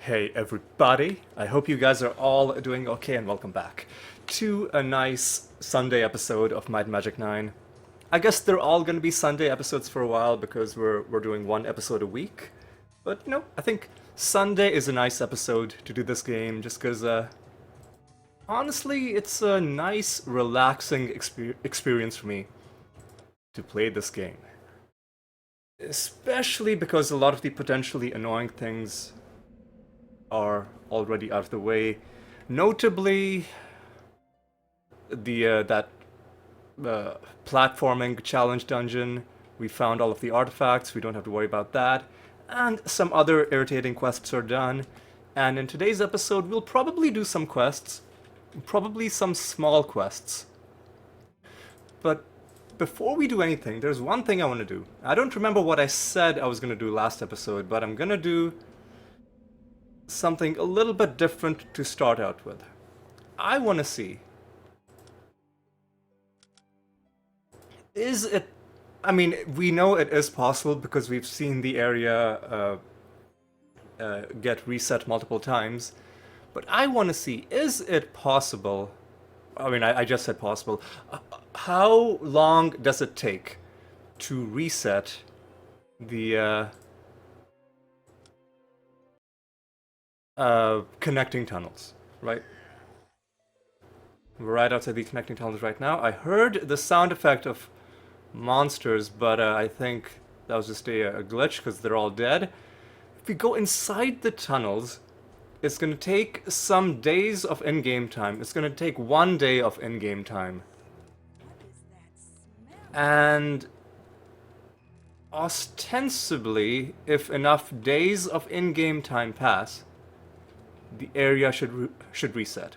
Hey everybody, I hope you guys are all doing okay and welcome back to a nice Sunday episode of Might and Magic 9. I guess they're all going to be Sunday episodes for a while because we're doing one episode a week. But I think Sunday is a nice episode to do this game just because honestly it's a nice relaxing experience for me to play this game. Especially because a lot of the potentially annoying things are already out of the way. Notably, the that platforming challenge dungeon. We found all of the artifacts. We don't have to worry about that. And some other irritating quests are done. And in today's episode, we'll probably do some quests. Probably some small quests. But before we do anything, there's one thing I want to do. I don't remember what I said I was going to do last episode, but I'm going to do something a little bit different to start out with. I want to see, is it, I mean, we know it is possible because we've seen the area get reset multiple times, but I want to see, is it possible, I just said possible, how long does it take to reset the connecting tunnels, right? We're right outside the connecting tunnels right now. I heard the sound effect of monsters, but I think that was just a glitch because they're all dead. If we go inside the tunnels, it's going to take some days of in-game time. It's going to take 1 day of in-game time. And ostensibly, if enough days of in-game time pass, the area should reset.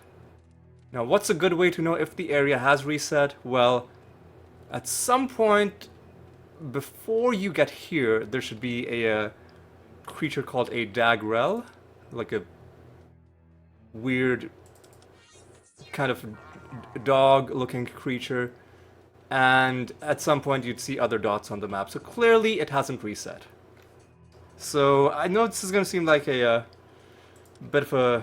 Now, what's a good way to know if the area has reset? Well, at some point before you get here, there should be a creature called a dagrel, like a weird kind of dog-looking creature, and at some point you'd see other dots on the map. So clearly it hasn't reset. So I know this is going to seem like a bit of a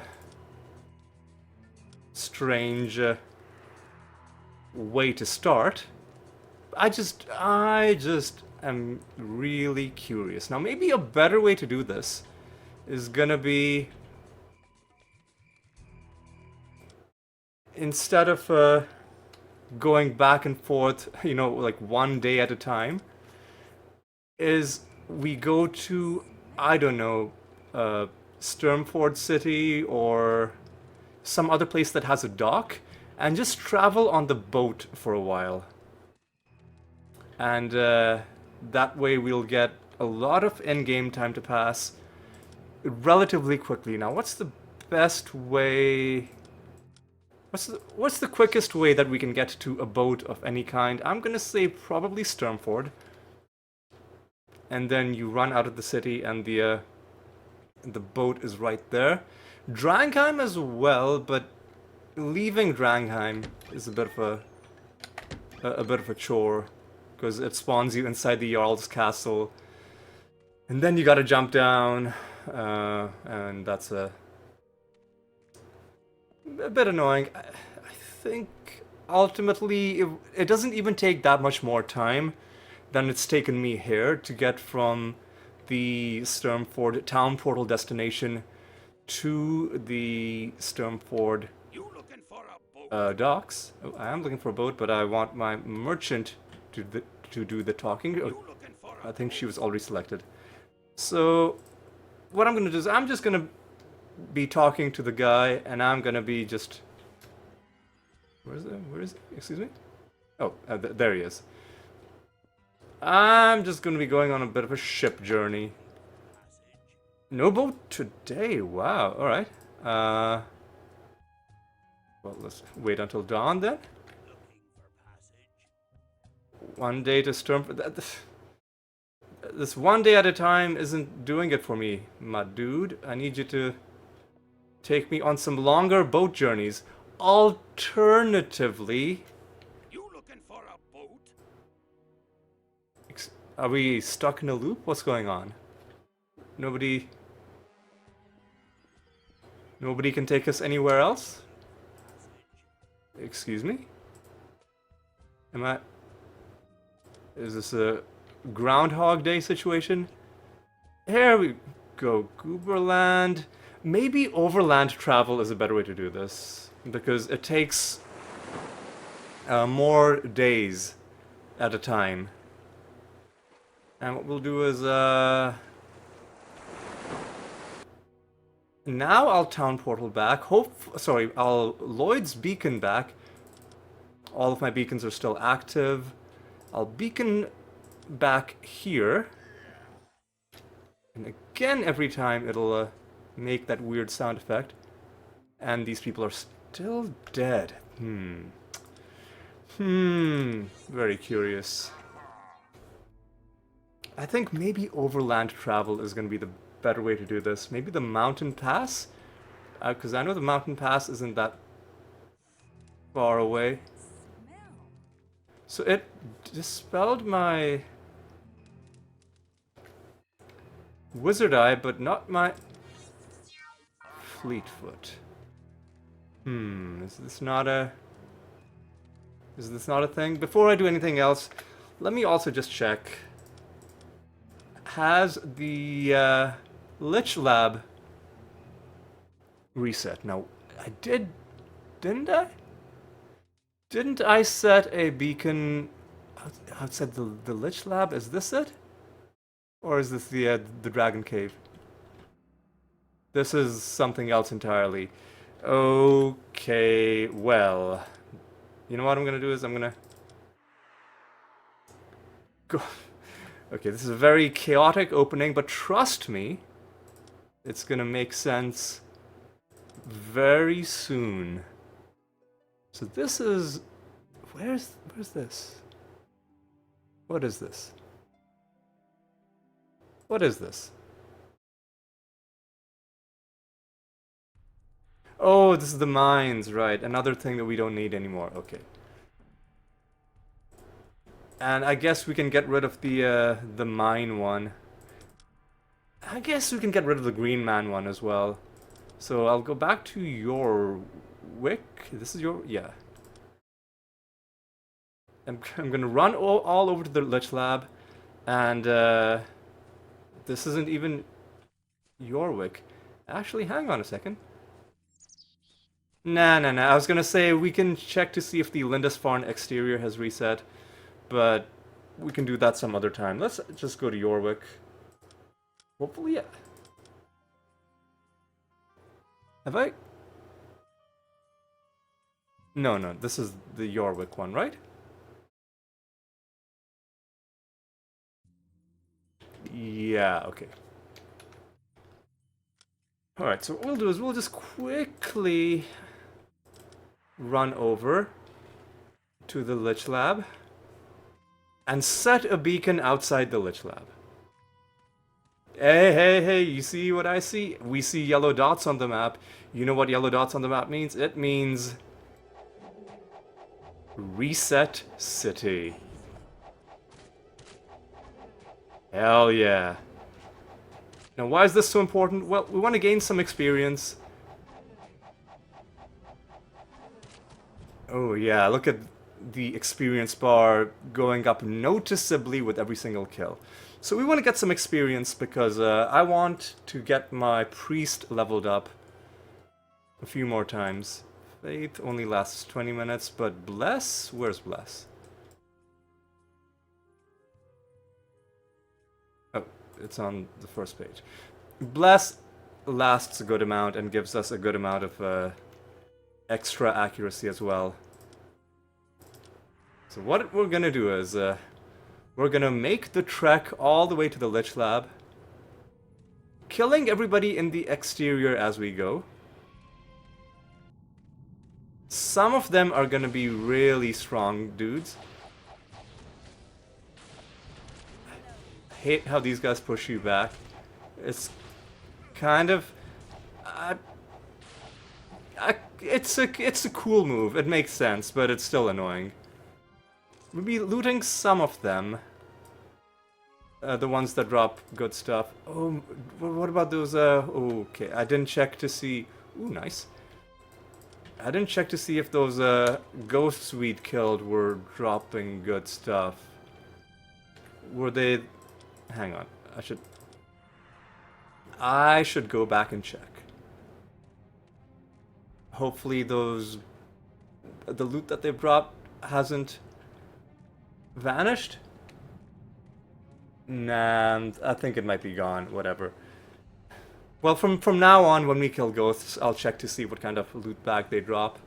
strange way to start. I just am really curious. Now, maybe a better way to do this is gonna be, instead of going back and forth, like 1 day at a time, is we go to, I don't know, Sturmford City or some other place that has a dock and just travel on the boat for a while. And that way we'll get a lot of in-game time to pass relatively quickly. Now, what's the best way? What's the quickest way that we can get to a boat of any kind? I'm gonna say probably Sturmford. And then you run out of the city and the boat is right there. Drangheim as well, but leaving Drangheim is a bit of a chore because it spawns you inside the Jarl's castle, and then you gotta jump down, and that's a bit annoying. I think ultimately it doesn't even take that much more time than it's taken me here to get from the Sturmford town portal destination to the Sturmford docks. Oh, I am looking for a boat, but I want my merchant to do the talking. Oh, I think she was already selected. So what I'm going to do is I'm just going to be talking to the guy, and I'm going to be just... Where is it? Excuse me? Oh, there he is. I'm just going to be going on a bit of a ship journey. No boat today. Wow. All right. Well, let's wait until dawn then. 1 day to storm. This 1 day at a time isn't doing it for me, my dude. I need you to take me on some longer boat journeys. Alternatively, You looking for a boat? are we stuck in a loop? What's going on? Nobody... Nobody can take us anywhere else? Excuse me? Am I... Is this a Groundhog Day situation? Here we go. Gooberland. Maybe overland travel is a better way to do this. Because it takes more days at a time. And what we'll do is, now I'll town portal back. I'll Lloyd's beacon back. All of my beacons are still active. I'll beacon back here. And again, every time it'll make that weird sound effect. And these people are still dead. Very curious. I think maybe overland travel is going to be the better way to do this. Maybe the mountain pass? Because I know the mountain pass isn't that far away. So it dispelled my wizard eye, but not my Fleetfoot. Is this not a thing? Before I do anything else, let me also just check. Has the Lich Lab reset? Now, didn't I? Didn't I set a beacon outside the Lich Lab? Is this it? Or is this the Dragon Cave? This is something else entirely. Okay, well. You know what I'm gonna do is I'm gonna go. Okay, this is a very chaotic opening, but trust me, it's gonna make sense very soon. So this is... Where's this? What is this? What is this? Oh, this is the mines, right. Another thing that we don't need anymore. Okay. And I guess we can get rid of the mine one. I guess we can get rid of the green man one as well. So I'll go back to your wick. This is your... yeah. I'm gonna run all over to the Lich Lab. And this isn't even your wick. Actually, hang on a second. Nah. I was gonna say we can check to see if the Lindisfarne exterior has reset. But we can do that some other time. Let's just go to Yorwick. Hopefully, yeah. Have I? No, this is the Yorwick one, right? Yeah, okay. Alright, so what we'll do is we'll just quickly run over to the Lich Lab and set a beacon outside the Lich Lab. Hey, you see what I see? We see yellow dots on the map. You know what yellow dots on the map means? It means Reset City. Hell yeah. Now why is this so important? Well, we want to gain some experience. Oh yeah, look at the experience bar going up noticeably with every single kill. So we want to get some experience because I want to get my priest leveled up a few more times. Faith only lasts 20 minutes, but Bless? Where's Bless? Oh, it's on the first page. Bless lasts a good amount and gives us a good amount of extra accuracy as well. So what we're gonna do is, we're gonna make the trek all the way to the Lich Lab, killing everybody in the exterior as we go. Some of them are gonna be really strong dudes. I hate how these guys push you back. It's kind of... it's a cool move. It makes sense, but it's still annoying. We'll be looting some of them. The ones that drop good stuff. Oh, what about those, okay, I didn't check to see Ooh, nice. I didn't check to see if those ghosts we'd killed were dropping good stuff. Were they... Hang on. I should go back and check. Hopefully those... The loot that they've dropped hasn't vanished? Nah, I think it might be gone. Whatever. Well, from now on, when we kill ghosts, I'll check to see what kind of loot bag they drop.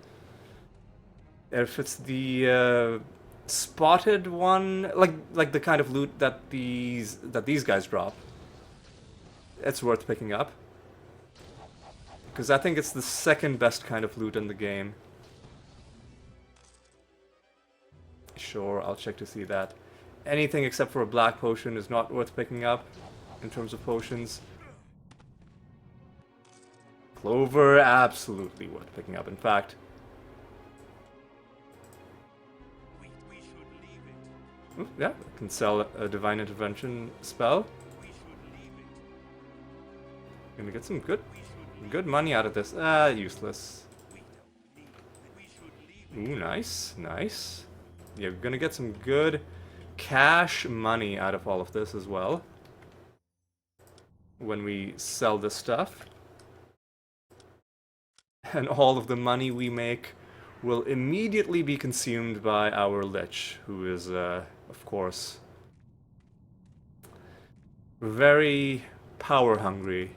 If it's the spotted one, like the kind of loot that these guys drop, it's worth picking up. Because I think it's the second best kind of loot in the game. Sure, I'll check to see that. Anything except for a black potion is not worth picking up in terms of potions. Clover, absolutely worth picking up. In fact, We should leave it. ooh, yeah, I can sell a divine intervention spell. We should leave it. Gonna get some good We should leave good money out of this. Ah, useless. We don't need it. We should leave it. Ooh, nice, nice. Yeah, we're gonna get some good cash money out of all of this as well. When we sell this stuff. And all of the money we make will immediately be consumed by our Lich, who is, of course, very power hungry.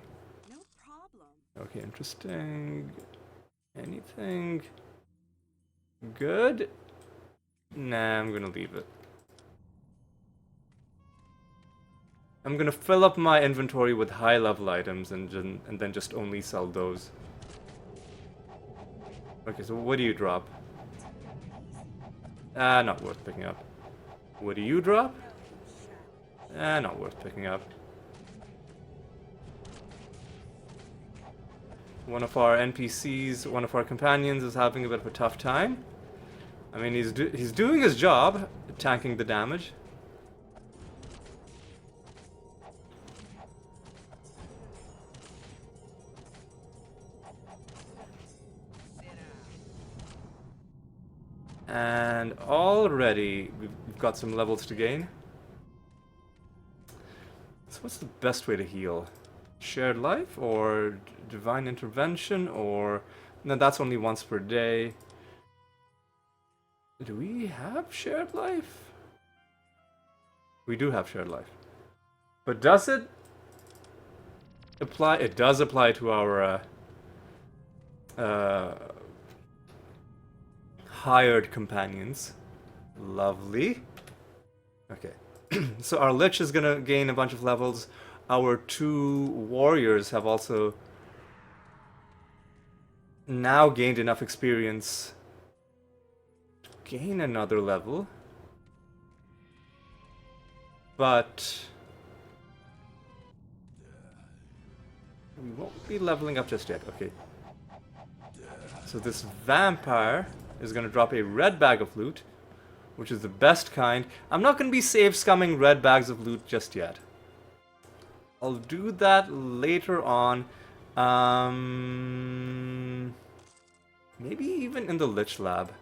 No problem. Okay, interesting. Anything good? Nah, I'm gonna leave it. I'm gonna fill up my inventory with high-level items and then just only sell those. Okay, so what do you drop? Ah, not worth picking up. What do you drop? Ah, not worth picking up. One of our NPCs, one of our companions is having a bit of a tough time. I mean, he's doing his job, tanking the damage. And already we've got some levels to gain. So what's the best way to heal? Shared life or divine intervention or... No, that's only once per day. Do we have shared life? We do have shared life. But does it apply? It does apply to our hired companions. Lovely. Okay. So our Lich is gonna gain a bunch of levels. Our two warriors have also now gained enough experience to gain another level. But we won't be leveling up just yet. Okay. So this vampire is going to drop a red bag of loot, which is the best kind. I'm not going to be save scumming red bags of loot just yet. I'll do that later on. Maybe even in the Lich Lab,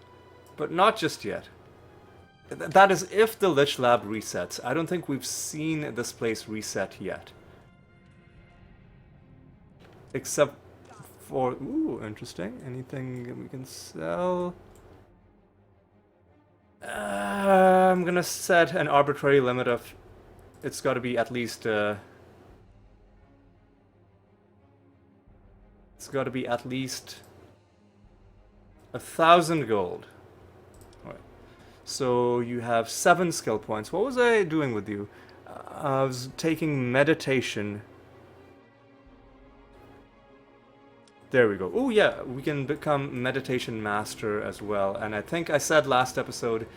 but not just yet. That is if the Lich Lab resets. I don't think we've seen this place reset yet. Except for... Ooh, interesting. Anything we can sell? I'm gonna set an arbitrary limit of... It's gotta be at least... It's gotta be at least 1,000 gold. Alright. So you have 7 skill points. What was I doing with you? I was taking meditation. There we go. Oh yeah, we can become meditation master as well. And I think I said last episode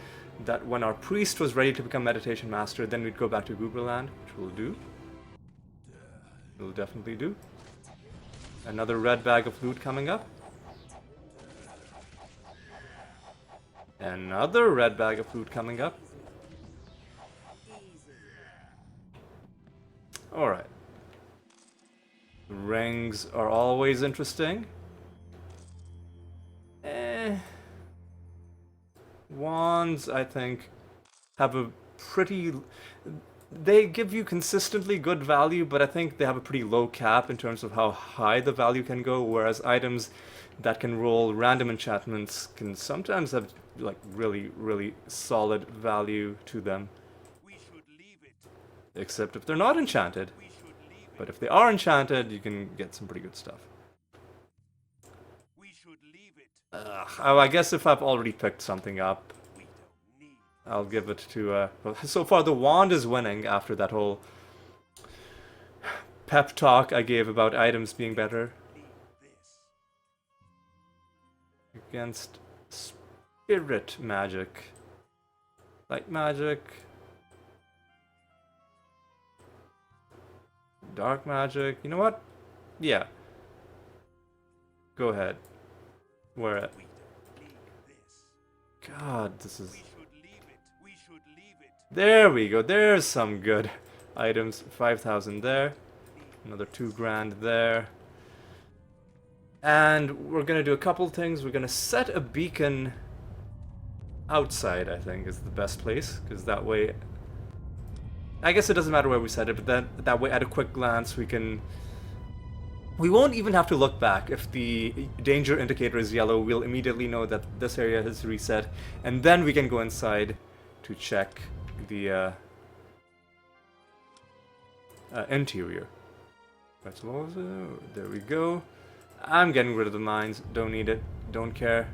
that when our priest was ready to become meditation master, then we'd go back to Gooberland, which we'll do. We'll definitely do. Another red bag of loot coming up. Another red bag of loot coming up. Alright. Rings are always interesting. wands, I think, have a pretty... They give you consistently good value, but I think they have a pretty low cap in terms of how high the value can go, whereas items that can roll random enchantments can sometimes have like really, really solid value to them. We should leave it. Except if they're not enchanted. We should leave it. But if they are enchanted, you can get some pretty good stuff. We should leave it. Oh, I guess if I've already picked something up, We don't need I'll give it to, well, so far the wand is winning after that whole pep talk I gave about items being better leave this. against spirit magic. Light magic. Dark magic. You know what? Yeah. Go ahead. Where at? We don't need this. God, this is... We should leave it. We should leave it. There we go. There's some good items. 5,000 there. Another 2 grand there. And we're gonna do a couple things. We're gonna set a beacon outside, I think, is the best place. Because that way... I guess it doesn't matter where we set it, but then that way at a quick glance we can... We won't even have to look back. If the danger indicator is yellow, we'll immediately know that this area has reset. And then we can go inside to check the interior. Right, so what was it? There we go. I'm getting rid of the mines. Don't need it. Don't care.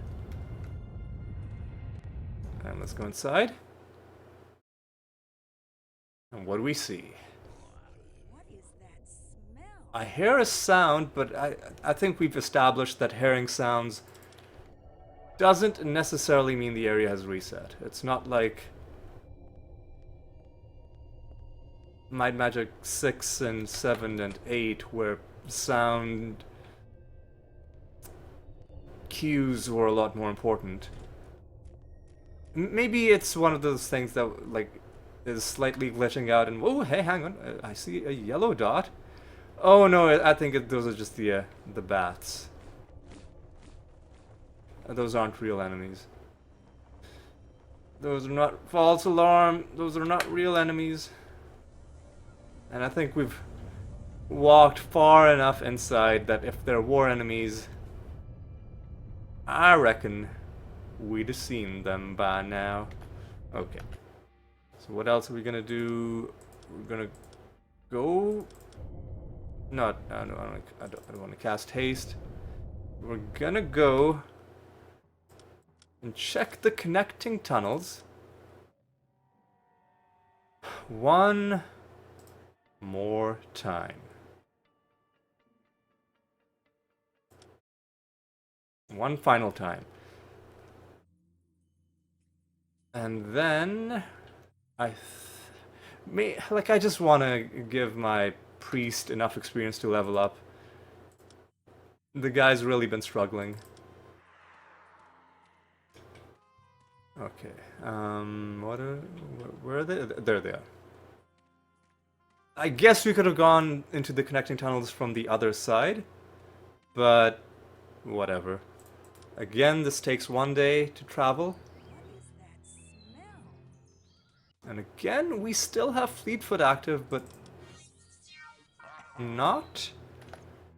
And let's go inside. And what do we see? What is that smell? I hear a sound, but I think we've established that hearing sounds doesn't necessarily mean the area has reset. It's not like Might Magic 6 and 7 and 8 where sound cues were a lot more important. Maybe it's one of those things that like is slightly glitching out and oh hey hang on, I see a yellow dot. Oh no, I think those are just the bats. Those aren't real enemies. Those are not false alarm. Those are not real enemies. And I think we've walked far enough inside that if there were enemies, I reckon we'd have seen them by now. Okay. So what else are we gonna do? We're gonna go... No, I don't want to cast haste. We're gonna go and check the connecting tunnels one more time. One final time. And then I just want to give my priest enough experience to level up. The guy's really been struggling. Okay. Where are they? There they are. I guess we could have gone into the connecting tunnels from the other side, but whatever. Again, this takes 1 day to travel. What is that smell? And again, we still have Fleetfoot active, but not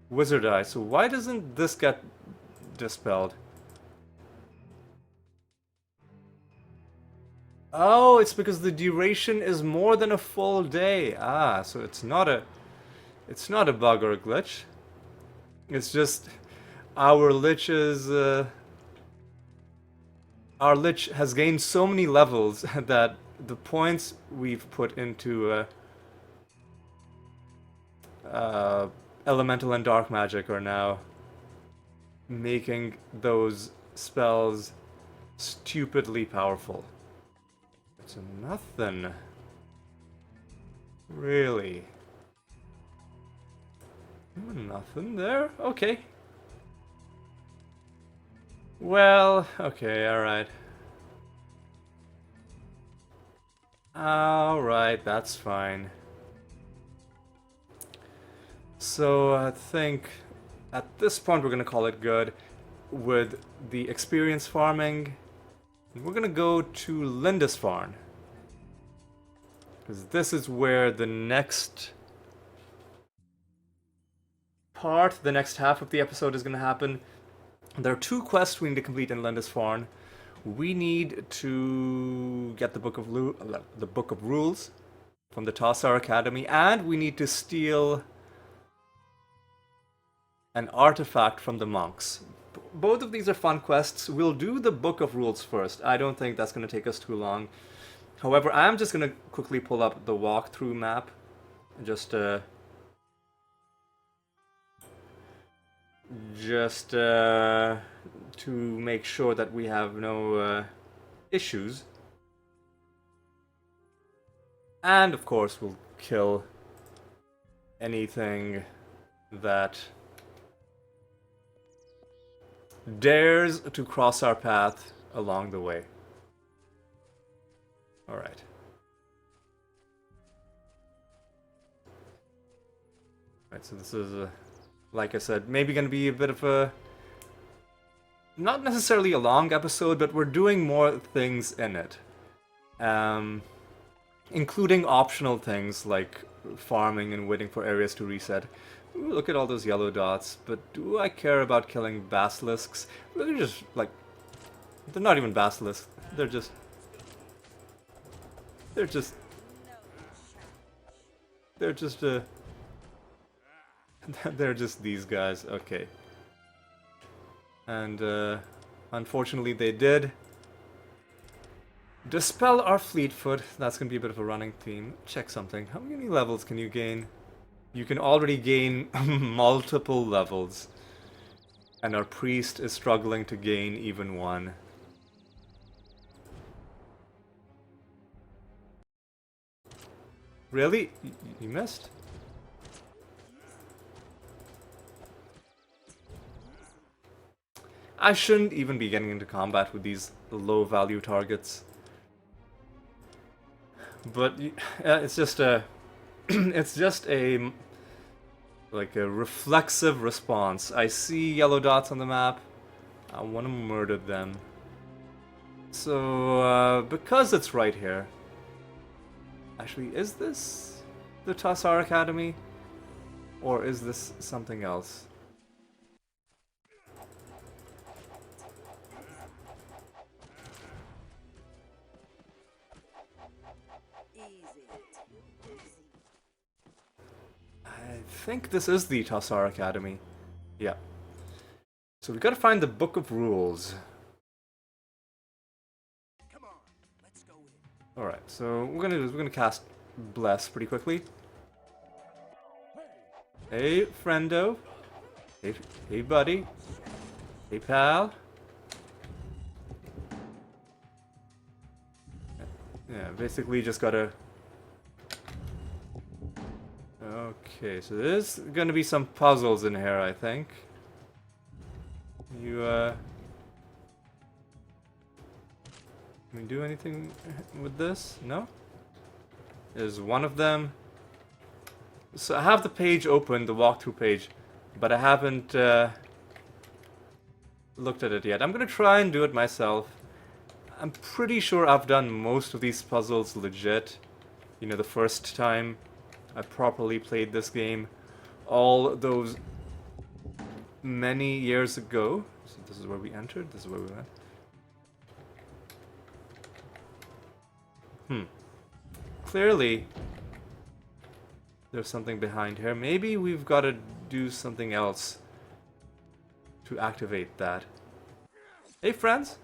Wizard Eye. So why doesn't this get dispelled? Oh, it's because the duration is more than a full day. Ah, so it's not a bug or a glitch. It's just our lich's our lich has gained so many levels that the points we've put into elemental and dark magic are now making those spells stupidly powerful. It's nothing. Really? Nothing there? Okay. Well, okay, alright. Alright, that's fine. So I think at this point we're gonna call it good with the experience farming. We're gonna go to Lindisfarne. Because this is where the next part, the next half of the episode is gonna happen. There are 2 quests we need to complete in Lindisfarne. We need to get the Book of Rules from the Tassar Academy, and we need to steal an artifact from the monks. Both of these are fun quests. We'll do the Book of Rules first. I don't think that's going to take us too long. However, I'm just going to quickly pull up the walkthrough map. Just to make sure that we have no issues. And of course, we'll kill anything that dares to cross our path along the way. Alright. Alright, so this is, like I said, maybe going to be a bit of a... not necessarily a long episode, but we're doing more things in it. Including optional things like farming and waiting for areas to reset. Ooh, look at all those yellow dots, but do I care about killing basilisks? They're just, like... they're not even basilisks. They're just... they're just... they're just these guys. Okay. And, unfortunately they did dispel our Fleetfoot. That's gonna be a bit of a running theme. Check something. How many levels can you gain? You can already gain multiple levels. And our priest is struggling to gain even one. Really? You missed? I shouldn't even be getting into combat with these low value targets. But it's just a... it's just a... like a reflexive response. I see yellow dots on the map. I want to murder them. So, because it's right here... actually, is this the Tassar Academy? Or is this something else? I think this is the Tassar Academy. Yeah. So we gotta find the Book of Rules. Come on, let's go in. Alright, so what we're gonna cast Bless pretty quickly. Hey, friendo. Hey, buddy. Hey, pal. Yeah, basically just gotta... okay, so there's gonna be some puzzles in here, I think. You, can we do anything with this? No? There's one of them. So I have the page open, the walkthrough page, but I haven't, looked at it yet. I'm gonna try and do it myself. I'm pretty sure I've done most of these puzzles legit. You know, the first time I properly played this game. All those many years ago. So this is where we entered, this is where we went. Clearly, there's something behind here. Maybe we've got to do something else to activate that. Hey, friends!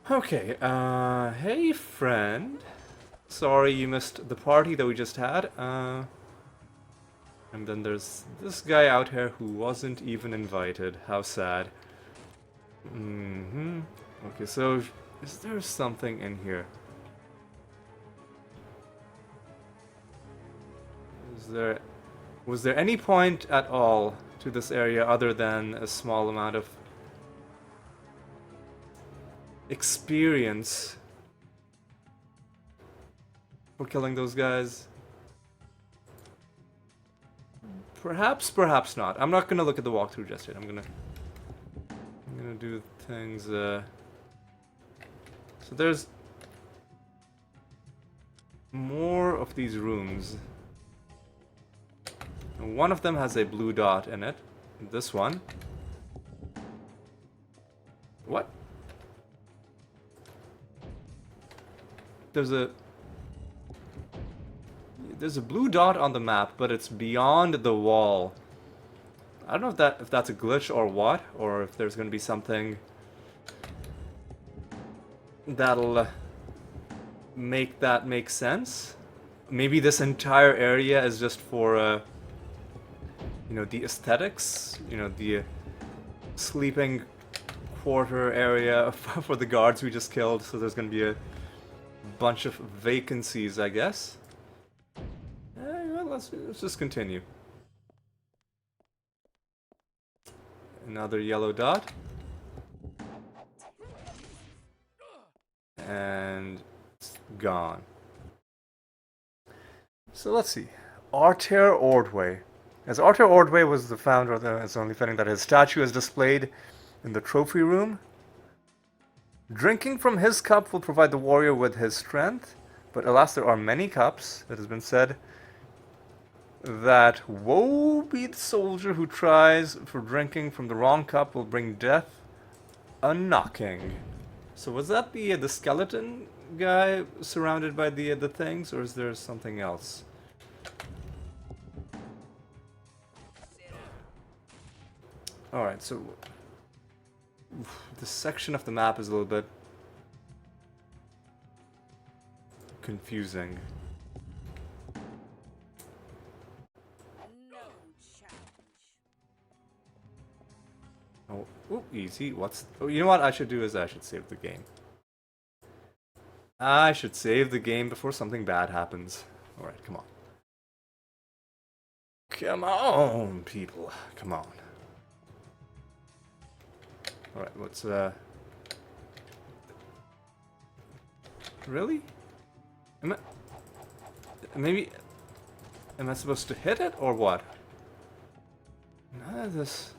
Okay, hey friend. Sorry you missed the party that we just had. And then there's this guy out here who wasn't even invited. How sad. Okay, so is there something in here? Was there any point at all to this area other than a small amount of experience for killing those guys. Perhaps, perhaps not. I'm not gonna look at the walkthrough just yet. I'm gonna do things. So there's more of these rooms. And one of them has a blue dot in it. This one. What? There's a blue dot on the map, but it's beyond the wall. I don't know if that's a glitch or what, or if there's gonna be something that'll make that make sense. Maybe this entire area is just for you know, the aesthetics, you know, the sleeping quarter area for the guards we just killed, so there's gonna be a bunch of vacancies, I guess. Well, let's just continue. Another yellow dot. And it's gone. So let's see. Arter Ordway. As Arter Ordway was the founder of the, it's only fitting that his statue is displayed in the trophy room. Drinking from his cup will provide the warrior with his strength, but alas, there are many cups. It has been said that woe be the soldier who tries, for drinking from the wrong cup will bring death a-knocking. So was that the skeleton guy surrounded by the things, or is there something else? Alright, so this section of the map is a little bit confusing. No challenge. Oh, ooh, easy. What's... Oh, you know what I should do is I should save the game. I should save the game before something bad happens. Alright, come on. Come on, people. Come on. Alright, what's really? Am I... Maybe... Am I supposed to hit it, or what? None of this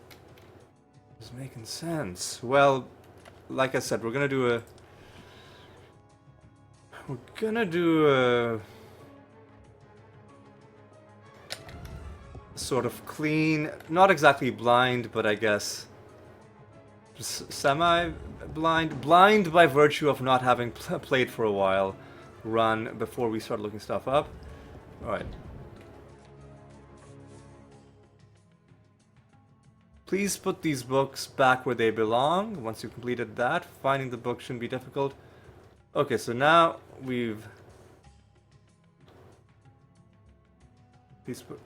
is making sense. Well, like I said, we're gonna do a... We're gonna do a... sort of clean, not exactly blind, but I guess... semi-blind, blind by virtue of not having played for a while, run before we start looking stuff up. Alright. Please put these books back where they belong. Once you've completed that, finding the book shouldn't be difficult. Okay, so now we've... Please put...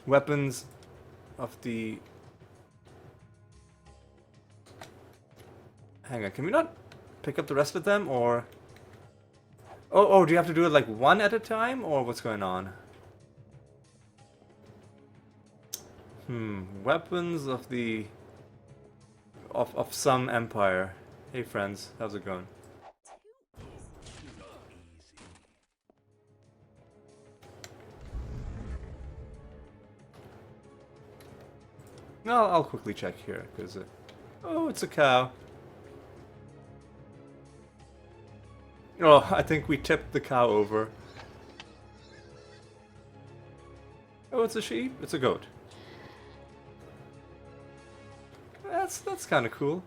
Weapons of the... Hang on, can we not pick up the rest of them, or... Oh, do you have to do it like one at a time, or what's going on? Weapons of the... Of some empire. Hey friends, how's it going? No, I'll quickly check here, because... oh, it's a cow. Oh, I think we tipped the cow over. Oh, it's a sheep? It's a goat. That's kind of cool.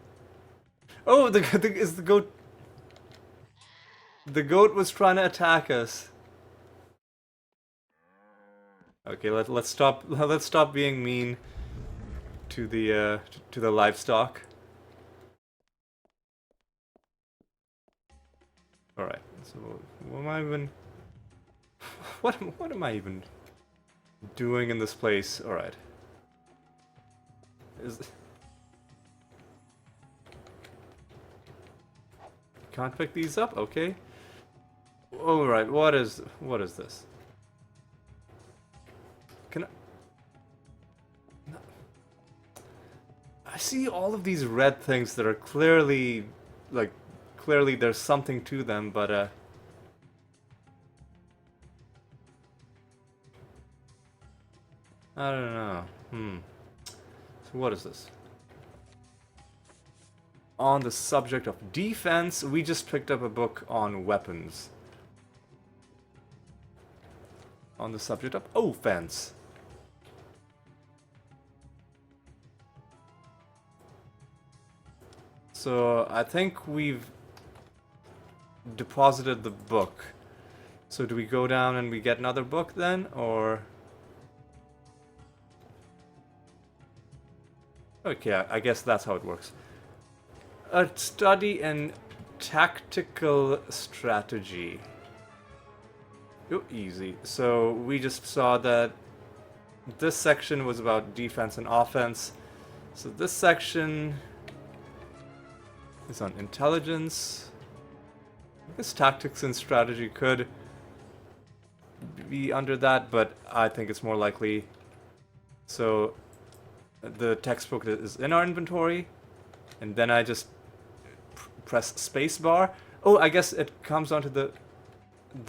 Oh, is the goat... The goat was trying to attack us. Okay, let's stop being mean to the livestock. All right. So what am I even? What am I even doing in this place? All right. Can't pick these up. Okay. All right. What is this? Can I? No. I see all of these red things that are clearly like clearly there's something to them, but I don't know. So what is this? On the subject of defense, we just picked up a book on weapons. On the subject of offense. So I think we've deposited the book. So do we go down and we get another book then, or? Okay, I guess that's how it works. A study in tactical strategy. Oh, easy. So we just saw that this section was about defense and offense. So this section is on intelligence. I guess tactics and strategy could be under that, but I think it's more likely. So the textbook is in our inventory, and then I just press spacebar. Oh, I guess it comes onto the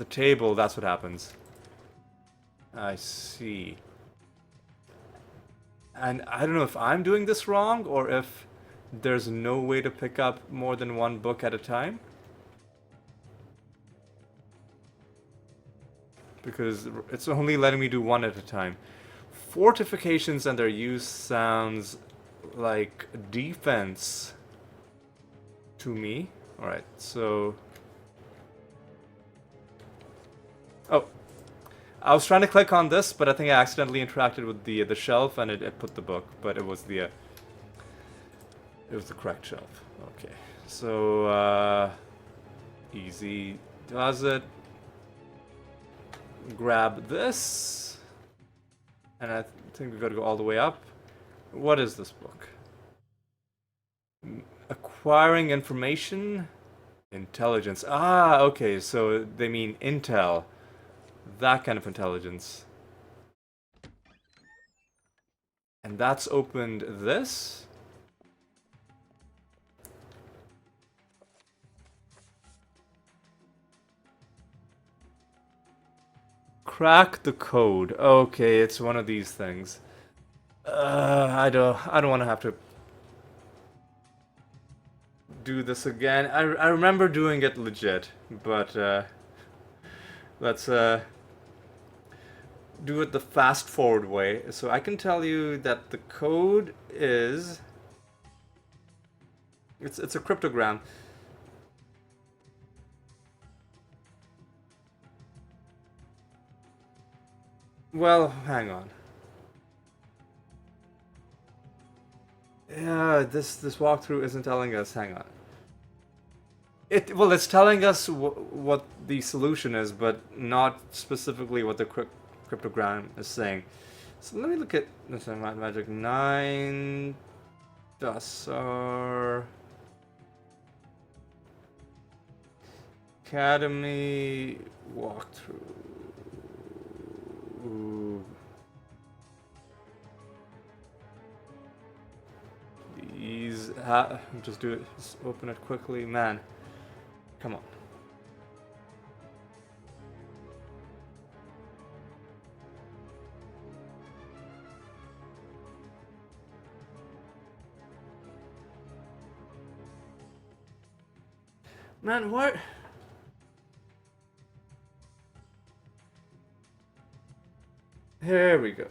table. That's what happens. I see. And I don't know if I'm doing this wrong or if there's no way to pick up more than one book at a time. Because it's only letting me do one at a time. Fortifications and their use sounds like defense to me. Alright, so... Oh. I was trying to click on this, but I think I accidentally interacted with the shelf and it put the book, but it was the correct shelf. Okay. So easy does it. Grab this. And I think we've got to go all the way up. What is this book? Acquiring information? Intelligence. Ah, okay, so they mean intel. That kind of intelligence. And that's opened this? Crack the code. Okay, it's one of these things. I don't want to have to do this again. I remember doing it legit, but let's do it the fast forward way. So I can tell you that the code is it's a cryptogram. Well, hang on. Yeah, this walkthrough isn't telling us. Hang on. It's telling us what the solution is, but not specifically what the cryptogram is saying. So let me look at this magic 9 Dasar Academy walkthrough. Ooh. These just do it. Just open it quickly, man. Come on. Man, what? Here we go.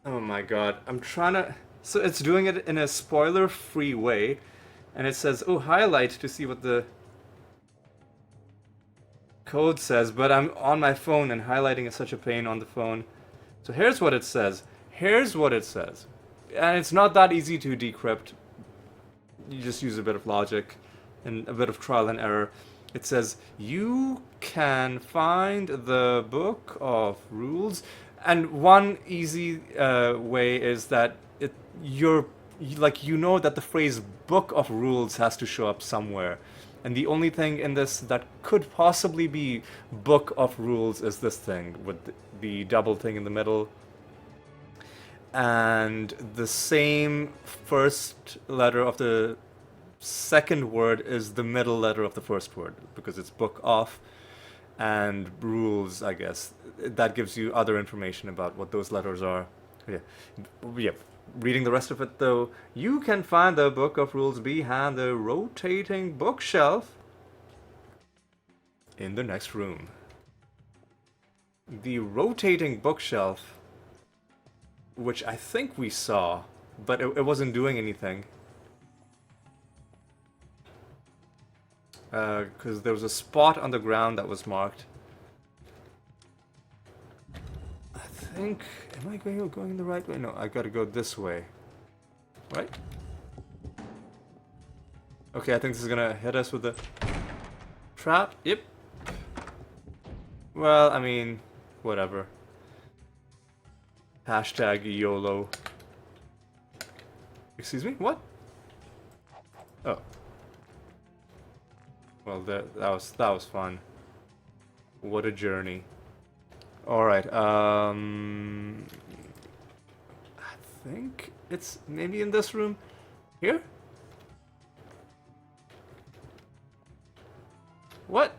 Oh my god, I'm trying to... So it's doing it in a spoiler-free way, and it says, oh, highlight to see what the code says, but I'm on my phone and highlighting is such a pain on the phone. So here's what it says. Here's what it says. And it's not that easy to decrypt. You just use a bit of logic and a bit of trial and error. It says, you can find the book of rules. And one easy way is that you know that the phrase book of rules has to show up somewhere. And the only thing in this that could possibly be book of rules is this thing with the double thing in the middle. and the same first letter of the second word is the middle letter of the first word because it's book off and rules, I guess. That gives you other information about what those letters are. Yeah. Yeah. Reading the rest of it though, you can find the book of rules behind the rotating bookshelf in the next room. The rotating bookshelf, which I think we saw, but it wasn't doing anything. Because there was a spot on the ground that was marked. I think... Am I going the right way? No, I gotta go this way. Right? Okay, I think this is gonna hit us with the trap. Yep. Well, I mean, whatever. Hashtag YOLO. Excuse me? What? Oh. Well, that was fun. What a journey. Alright, I think it's maybe in this room. Here? What?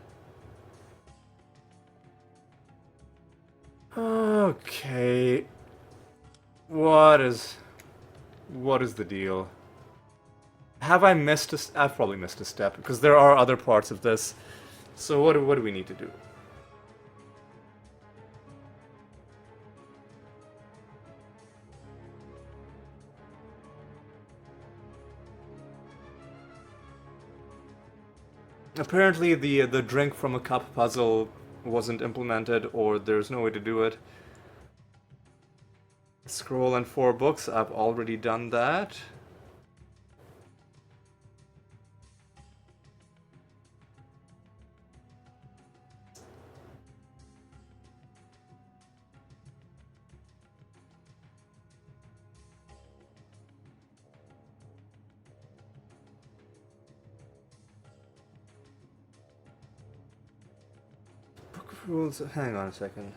Okay. What is the deal? Have I missed I've probably missed a step, because there are other parts of this. So what do we need to do? Apparently the drink from a cup puzzle wasn't implemented, or there's no way to do it. Scroll and 4 books, I've already done that. Book of rules, hang on a second.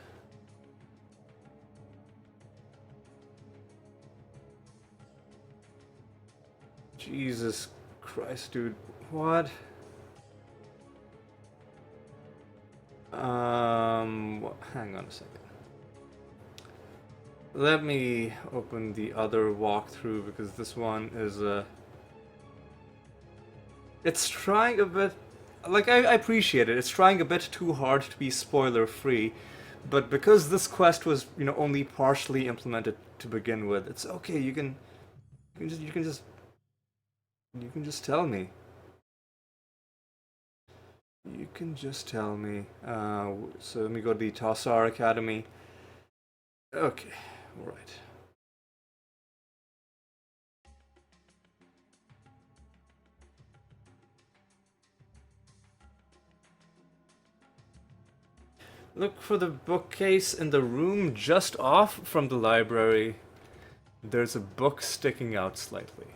Jesus Christ, dude. What? Hang on a second. Let me open the other walkthrough because this one is it's trying a bit... Like, I appreciate it. It's trying a bit too hard to be spoiler free, but because this quest was, you know, only partially implemented to begin with, it's okay. You can just tell me. You can just tell me. So let me go to the Tassar Academy. Okay, alright. Look for the bookcase in the room just off from the library. There's a book sticking out slightly.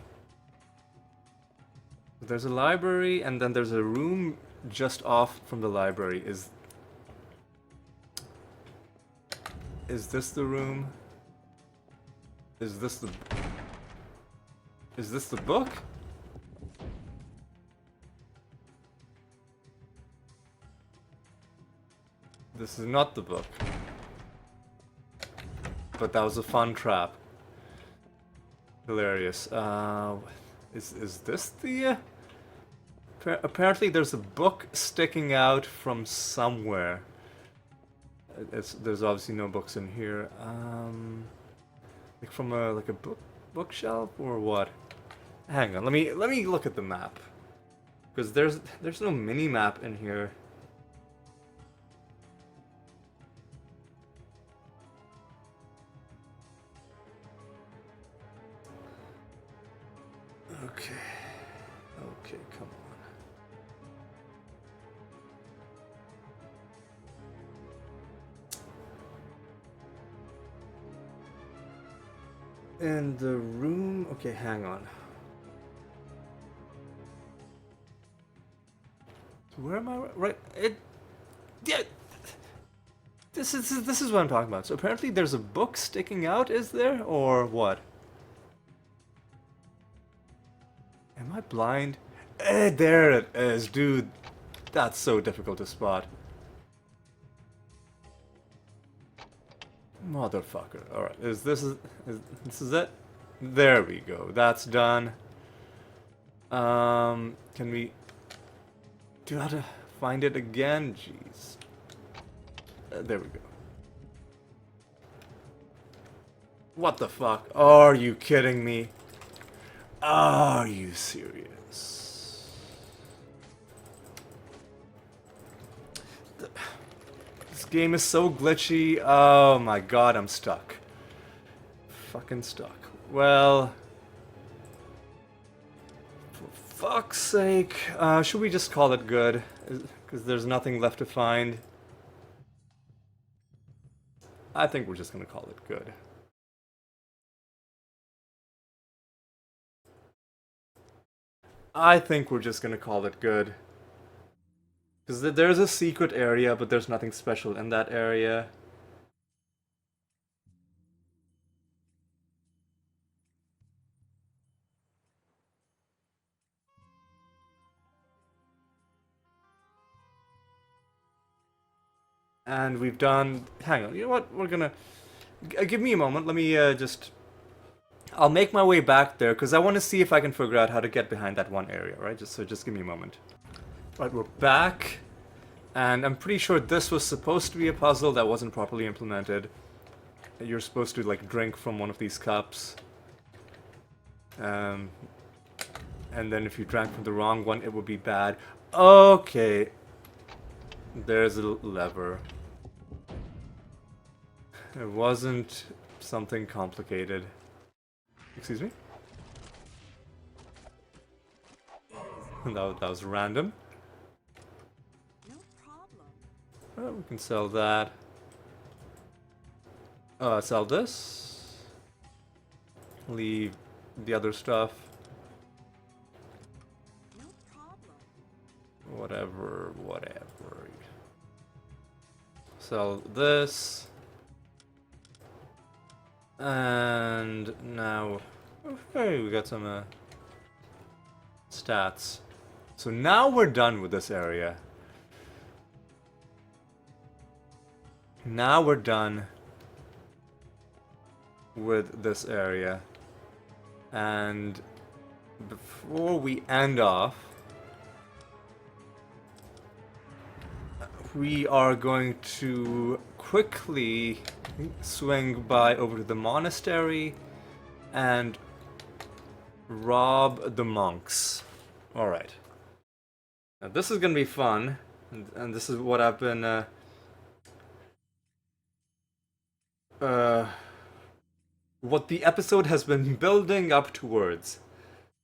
There's a library, and then there's a room just off from the library. Is this the room? Is this the book? This is not the book. But that was a fun trap. Hilarious. Is this the... Apparently there's a book sticking out from somewhere. There's obviously no books in here. Like from a bookshelf or what? Hang on, let me look at the map. Because there's no mini map in here. Okay. Okay, come on. In the room... Okay, hang on. Where am I? Right... Yeah... This is what I'm talking about. So apparently there's a book sticking out, is there? Or what? Am I blind? There it is, dude. That's so difficult to spot. Motherfucker. Alright, this is it? There we go. That's done. Can we do how to find it again? Jeez. There we go. What the fuck? Are you kidding me? Are you serious? This game is so glitchy. Oh my god, I'm stuck. Fucking stuck. Well, for fuck's sake. Should we just call it good? Because there's nothing left to find. I think we're just gonna call it good. I think we're just gonna call it good. Because there's a secret area, but there's nothing special in that area. And we've done... Hang on, you know what? We're gonna... give me a moment, let me just... I'll make my way back there, because I want to see if I can figure out how to get behind that one area, right? Just give me a moment. Right, we're back. And I'm pretty sure this was supposed to be a puzzle that wasn't properly implemented. You're supposed to, like, drink from one of these cups. And then if you drank from the wrong one, it would be bad. Okay. There's a lever. It wasn't something complicated. Excuse me? That was random. No problem. Well, we can sell that. Sell this. Leave the other stuff. No problem. Whatever. Sell this. And now... Hey, we got some stats. So now we're done with this area. Now we're done with this area. And before we end off, we are going to quickly swing by over to the monastery and rob the monks. Alright. Now this is gonna be fun, and this is what I've been what the episode has been building up towards.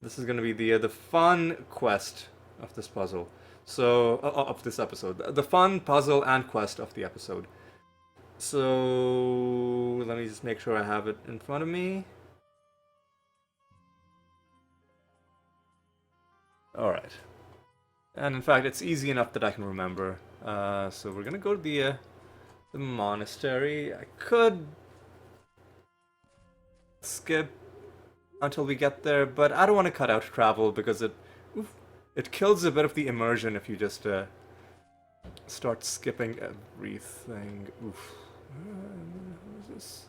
This is gonna be the fun quest of this puzzle. So, of this episode. The fun puzzle and quest of the episode. So, let me just make sure I have it in front of me. Alright. And in fact, it's easy enough that I can remember. So we're gonna go to the monastery. I could skip until we get there, but I don't want to cut out travel because it kills a bit of the immersion if you just start skipping everything. Oof. What is this?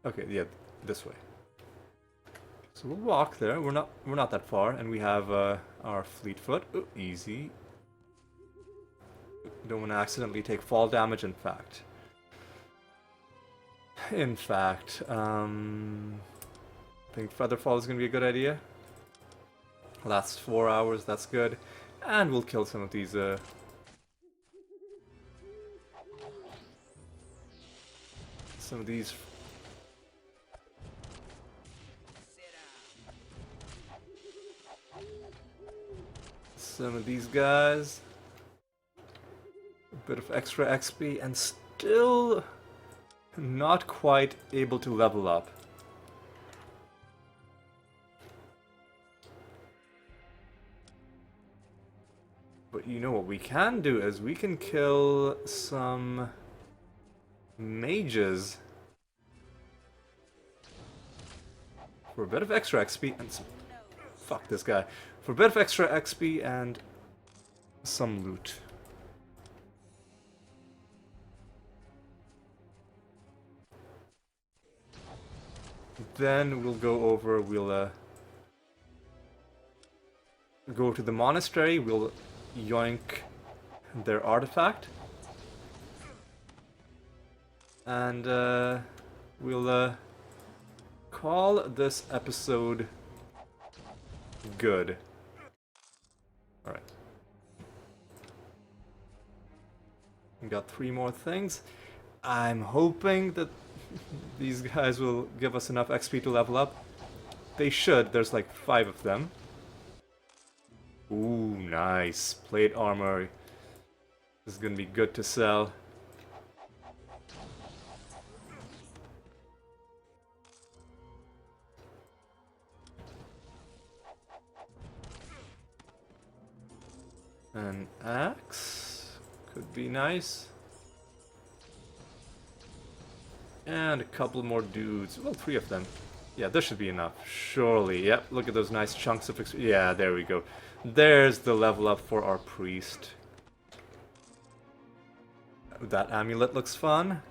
Okay, yeah, this way. So we'll walk there. We're not that far, and we have our fleet foot. Ooh, easy. Don't want to accidentally take fall damage. In fact, I think Featherfall is gonna be a good idea. Lasts 4 hours. That's good, and we'll kill some of these. Some of these. Some of these guys. A bit of extra XP, and still not quite able to level up. But you know what we can do is we can kill some mages for a bit of extra XP and some, fuck this guy, for a bit of extra XP and some loot. Then we'll go over, we'll go to the monastery, we'll yoink their artifact. And we'll call this episode good. Alright. We got 3 more things. I'm hoping that these guys will give us enough XP to level up. They should, there's like 5 of them. Ooh, nice. Plate armor. This is gonna be good to sell. An axe could be nice. And a couple more dudes. Well, 3 of them. Yeah, this should be enough. Surely. Yep, look at those nice chunks of experience. Yeah, there we go. There's the level up for our priest. That amulet looks fun.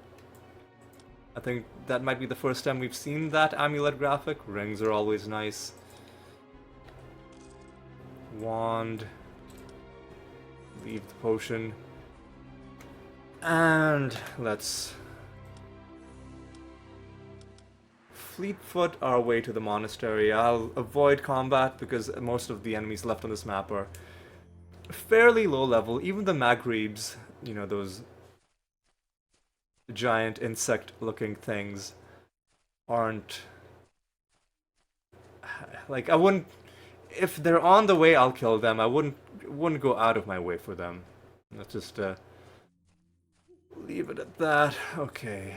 I think that might be the first time we've seen that amulet graphic. Rings are always nice. Wand. Leave the potion. And let's Fleetfoot our way to the monastery. I'll avoid combat because most of the enemies left on this map are fairly low level. Even the Maghribs, you know, those giant insect-looking things, aren't... Like, I wouldn't... If they're on the way, I'll kill them. I wouldn't go out of my way for them. Let's just leave it at that. Okay,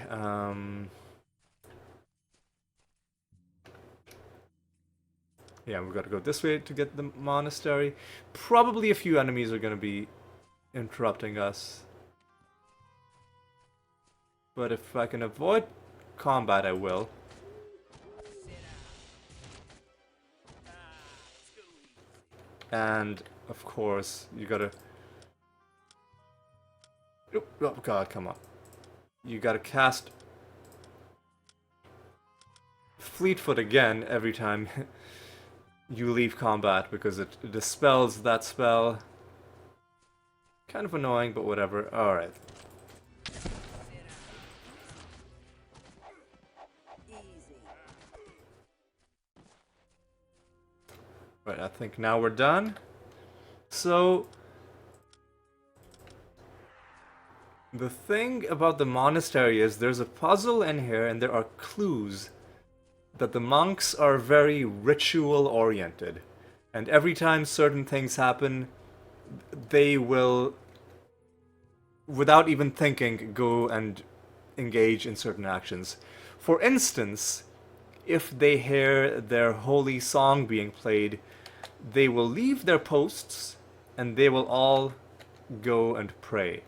yeah, we've got to go this way to get the monastery. Probably a few enemies are going to be interrupting us. But if I can avoid combat, I will. And, of course, you gotta... Oh god, come on. You gotta cast Fleetfoot again every time you leave combat because it dispels that spell. Kind of annoying, but whatever. Alright. Right, I think now we're done. So, the thing about the monastery is there's a puzzle in here and there are clues that the monks are very ritual oriented. And every time certain things happen, they will, without even thinking, go and engage in certain actions. For instance, if they hear their holy song being played, they will leave their posts and they will all go and pray.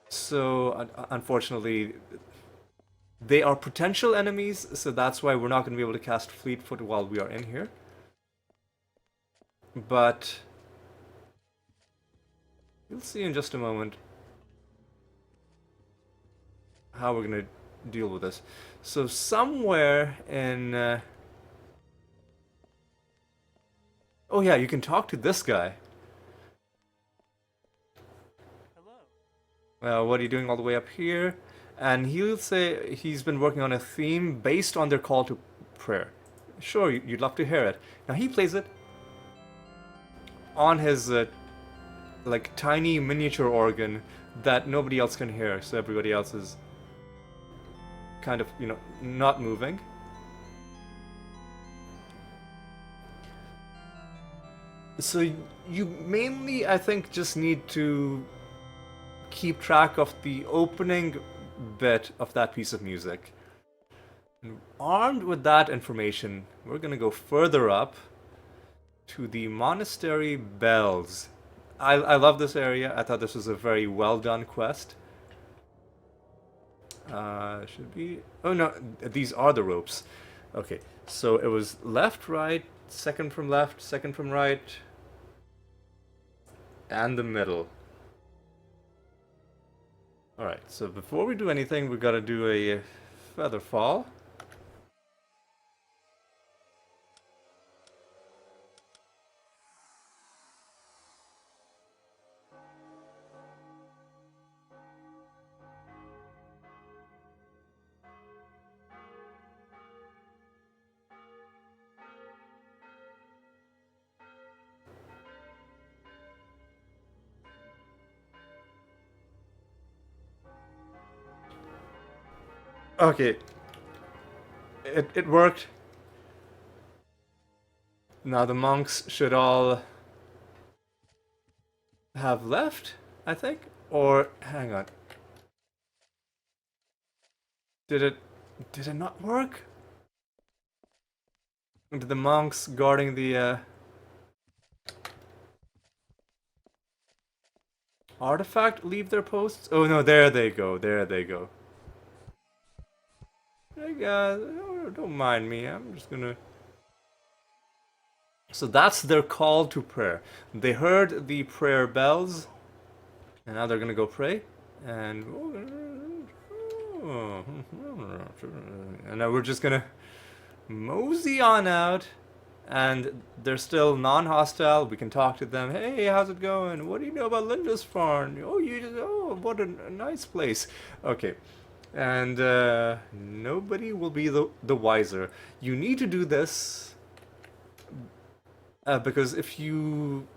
So, unfortunately, they are potential enemies, so that's why we're not going to be able to cast Fleetfoot while we are in here. But you'll see in just a moment how we're going to deal with this. So somewhere in... Oh yeah, you can talk to this guy. Hello. What are you doing all the way up here? And he'll say he's been working on a theme based on their call to prayer. Sure, you'd love to hear it. Now he plays it on his like tiny miniature organ that nobody else can hear, so everybody else is kind of, you know, not moving. So you mainly, I think, just need to keep track of the opening bit of that piece of music. And armed with that information, we're gonna go further up to the monastery bells. I love this area. I thought this was a very well done quest. Should be... Oh no, these are the ropes. Okay, so it was left, right, second from left, second from right, and the middle. Alright, so before we do anything, we gotta do a feather fall. Okay, it worked. Now the monks should all have left, I think? Or, hang on. Did it not work? Did the monks guarding the artifact leave their posts? Oh no, there they go, there they go. Hey guys, don't mind me, I'm just gonna... So that's their call to prayer. They heard the prayer bells, and now they're gonna go pray. And now we're just gonna mosey on out. And they're still non-hostile. We can talk to them. Hey, how's it going? What do you know about Lindisfarne? Oh, what a nice place. Okay. And nobody will be the wiser. You need to do this because if you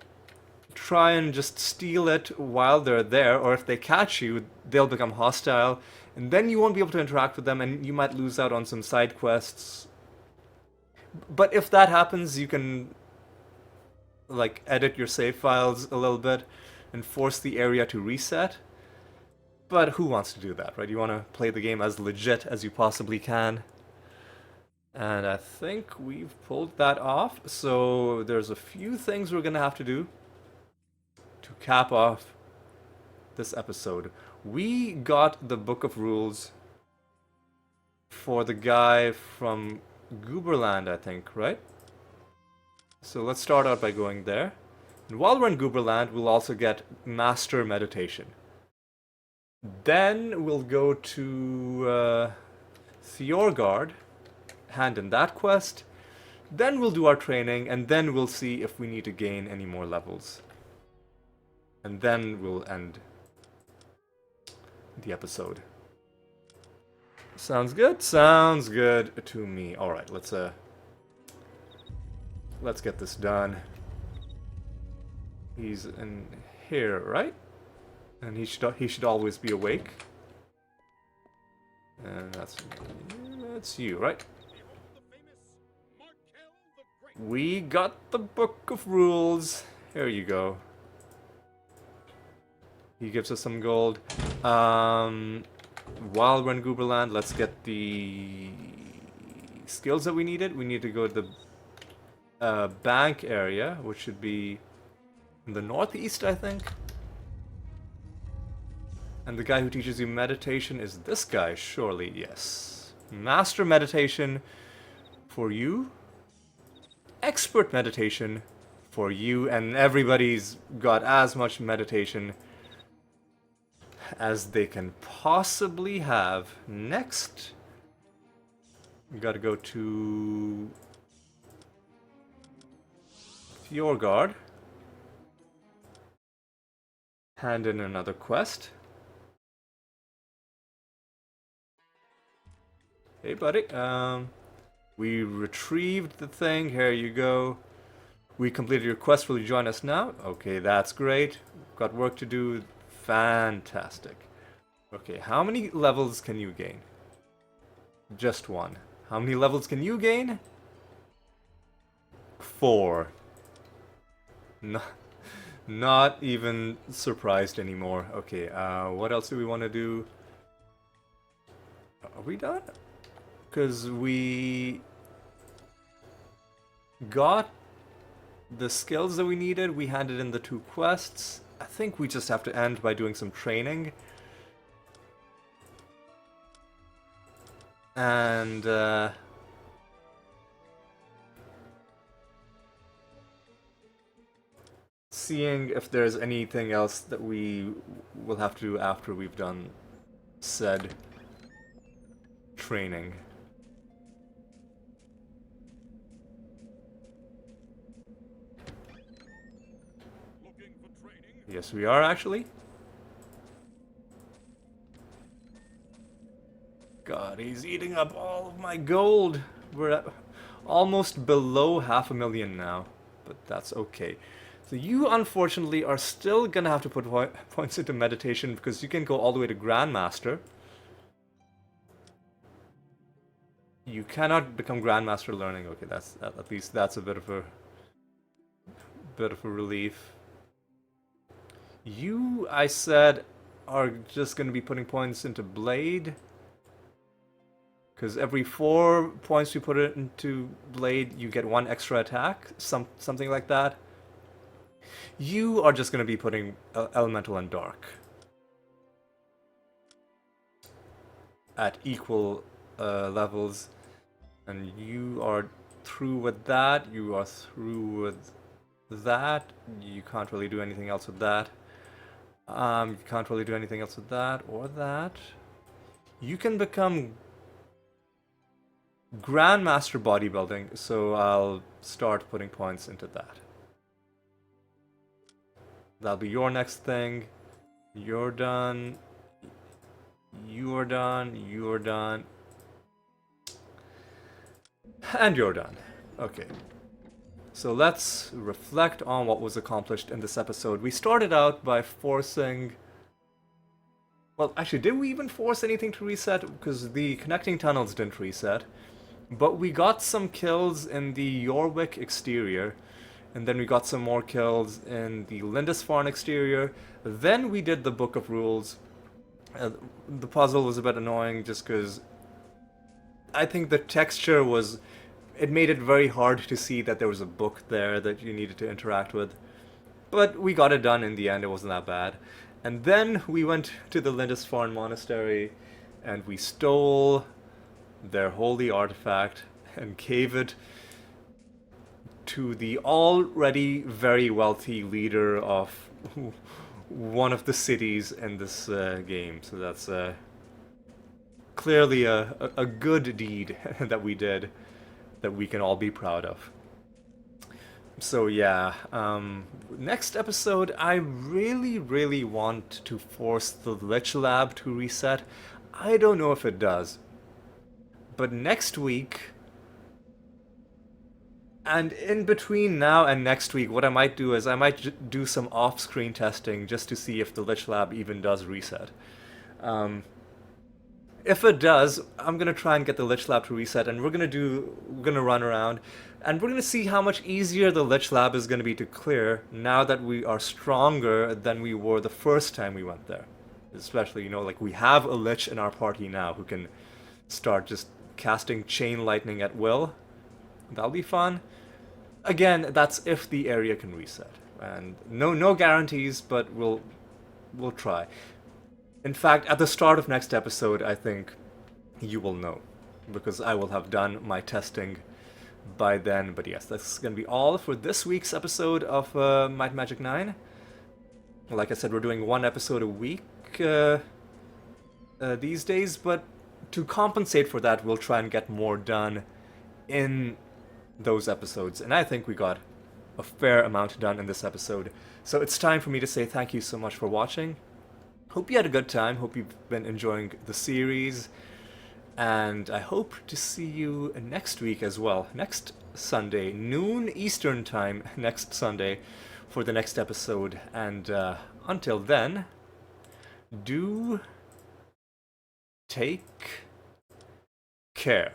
try and just steal it while they're there, or if they catch you, they'll become hostile, and then you won't be able to interact with them, and you might lose out on some side quests. But if that happens, you can like edit your save files a little bit and force the area to reset. But who wants to do that, right? You want to play the game as legit as you possibly can. And I think we've pulled that off. So there's a few things we're going to have to do to cap off this episode. We got the Book of Rules for the guy from Gooberland, I think, right? So let's start out by going there. And while we're in Gooberland, we'll also get Master Meditation. Then we'll go to Theorgard, hand in that quest. Then we'll do our training, and then we'll see if we need to gain any more levels. And then we'll end the episode. Sounds good? Sounds good to me. Alright, let's get this done. He's in here, right? And he should always be awake. And that's you, right? We got the Book of Rules. Here you go. He gives us some gold. While we're in Gooberland, let's get the skills that we needed. We need to go to the bank area, which should be in the northeast, I think. And the guy who teaches you meditation is this guy, surely, yes. Master Meditation for you. Expert Meditation for you, and everybody's got as much meditation as they can possibly have. Next, we gotta go to Fjorgard. Hand in another quest. Hey buddy, we retrieved the thing, here you go. We completed your quest, will you join us now? Okay, that's great. Got work to do. Fantastic. Okay, how many levels can you gain? Just one. How many levels can you gain? 4. Not even surprised anymore. Okay, what else do we want to do? Are we done? Because we got the skills that we needed. We handed in the 2 quests. I think we just have to end by doing some training. And seeing if there's anything else that we will have to do after we've done said training. Looking for training? Yes, we are actually. God, he's eating up all of my gold. We're at almost below 500,000 now, but that's okay. So you, unfortunately, are still gonna have to put points into meditation because you can go all the way to Grandmaster. You cannot become Grandmaster learning. Okay, that's at least that's a bit of a relief. You, I said, are just gonna be putting points into Blade. Because every 4 points you put it into Blade, you get 1 extra attack, something like that. You are just going to be putting Elemental and Dark at equal levels. And you are through with that, you are through with that. You can't really do anything else with that. You can't really do anything else with that or that. You can become Grandmaster Bodybuilding, so I'll start putting points into that. That'll be your next thing. You're done. You are done. You are done. And you're done. Okay. So let's reflect on what was accomplished in this episode. We started out by forcing... Well, actually, did we even force anything to reset? Because the connecting tunnels didn't reset. But we got some kills in the Jorvik exterior, and then we got some more kills in the Lindisfarne exterior. Then we did the Book of Rules. The puzzle was a bit annoying just because I think the texture was... It made it very hard to see that there was a book there that you needed to interact with. But we got it done in the end, it wasn't that bad. And then we went to the Lindisfarne Monastery, and we stole their holy artifact and gave it to the already very wealthy leader of one of the cities in this game. So that's clearly a good deed that we did that we can all be proud of. So yeah, next episode I really want to force the Lich Lab to reset. I don't know if it does. But next week, and in between now and next week, what I might do is I might do some off-screen testing just to see if the Lich Lab even does reset. If it does, I'm gonna try and get the Lich Lab to reset, and we're gonna run around, and we're gonna see how much easier the Lich Lab is gonna be to clear now that we are stronger than we were the first time we went there. Especially, you know, like we have a Lich in our party now who can start just casting chain lightning at will. That'll be fun. Again, that's if the area can reset, and no guarantees, but we'll try. In fact, at the start of next episode, I think you will know, because I will have done my testing by then. But yes, that's gonna be all for this week's episode of Might and Magic 9. Like I said, we're doing 1 episode a week these days, but to compensate for that, we'll try and get more done in those episodes. And I think we got a fair amount done in this episode. So it's time for me to say thank you so much for watching. Hope you had a good time. Hope you've been enjoying the series. And I hope to see you next week as well. Next Sunday, noon Eastern time, next Sunday, for the next episode. And until then, do take care.